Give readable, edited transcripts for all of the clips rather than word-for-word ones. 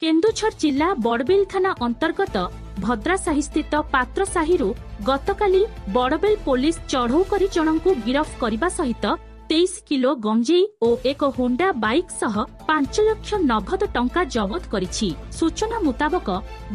केन्दुझर जिला बड़बिल थाना अंतर्गत भद्रासाही स्थित पात्रसाही गतकाली बड़बिल पुलिस चढ़ऊ कर जनकु गिरफ करने सहित 23 किलो गंजेई और एक होंडा बाइक सह 5 लाख नगद टंका जबत करिछि। सूचना मुताबक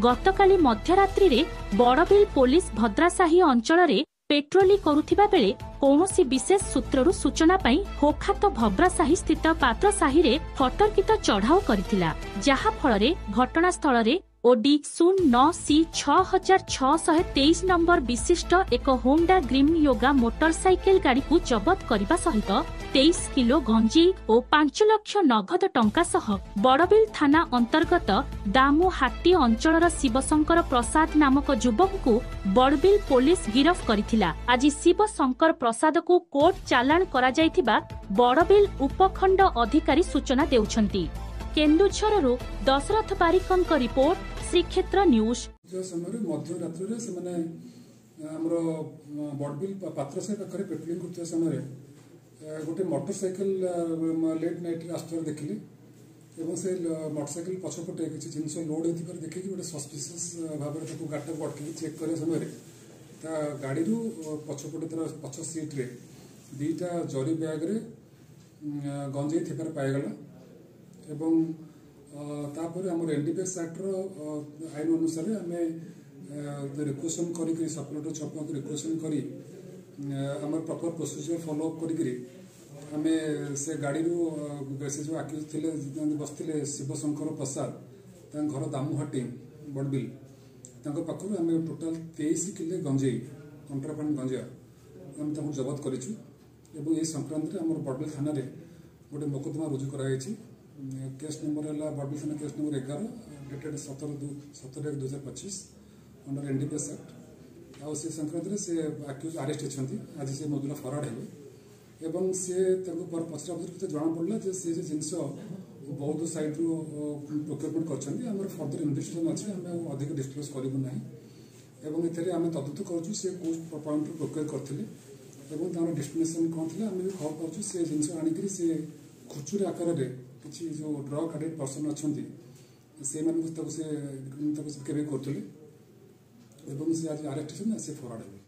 गतकाली मध्यरात्रि रे बड़बिल पुलिस भद्रासाही अंचल रे पेट्रोली करुथिबा बेले कौनसी विशेष सूत्ररु सूचना पाई होखात भद्रासाही स्थित पात्रसाही रे हटरकित चढ़ाऊ करथिला, जहा फल रे घटनास्थल रे ओडी 09C 6623 नंबर विशिष्ट एक होंडा ग्रीन योगा मोटरसाइकेल गाड़ी को जबत करने सहित 23 किलो गंजेई और 5 लाख नगद टंका सह बड़बिल थाना अंतर्गत दामुहाटी अंचल शिवशंकर प्रसाद नामक युवक को बड़बिल पुलिस गिरफ करथिला। आज शिवशंकर प्रसाद को कोर्ट चालाण करा जायथिबा बड़बिल उपखंड अधिकारी सूचना देउछंती। केन्दुझरु दशरथ बारिकंक रिपोर्ट, श्रीक्षेत्र न्यूज। समय मध्यरात्रि से बड़बिल पात्रसाही पाखे पेट्रोलिंग करते समय गोटे मोटरसाइकेल लेट नाइट आसुवर देखिले और से मोटरसाइकेल पछपटे किसी जिन लोड होती देखिए गोटे सस्पिशियस भाव में गाड़ी को अटक चेक करने समय गाड़ी पछपटे तार पछ सीट्रे 2टा जरी बैग्रे गंजेई थिबार पाइगला एवं तापर आम एनडीपीएस एक्टर आईन अनुसार आम रिक्वेशन कर सप्लेटर छप रिक्वेशन कर आम प्रपर प्रोसीजर फॉलोअप करें से गाड़ी से जो आक्यूज थे बसते शिवशंकर प्रसाद घर दामुहाटी बड़बिल पाखु आम टोटाल 23 किलो गंजेई कंट्राबांड गंजा आम जबत करूँ। ये संक्रांत में आम बड़बिल थाना गोटे मोकदमा रुजु कराई केस नंबर है बड़बिल थाना case number 11 dated 17/2025 under NDPS act आ संक्रांत से आक्यूज अरेस्ट होती। आज से मधुरा फराड है और सी पचरा पचर जना पड़ा से जिनस बौद्ध साइड रू प्रोक्योरमेंट कर फर्दर इन्वेस्टिगेशन अच्छे आम अधिक डिस्क्लोज करूँ ना एवं आम तदत करूँ सी कौ पॉइंट प्रोक्योर करते डेस्टिनेशन कौन थी आम भी खबर पाचु से जिनस आनिक से खुचुरी आकार में किसी जो ड्रग एडिक्ट पर्सन अच्छा से केवे करुले आज अरेस्ट से फराड है।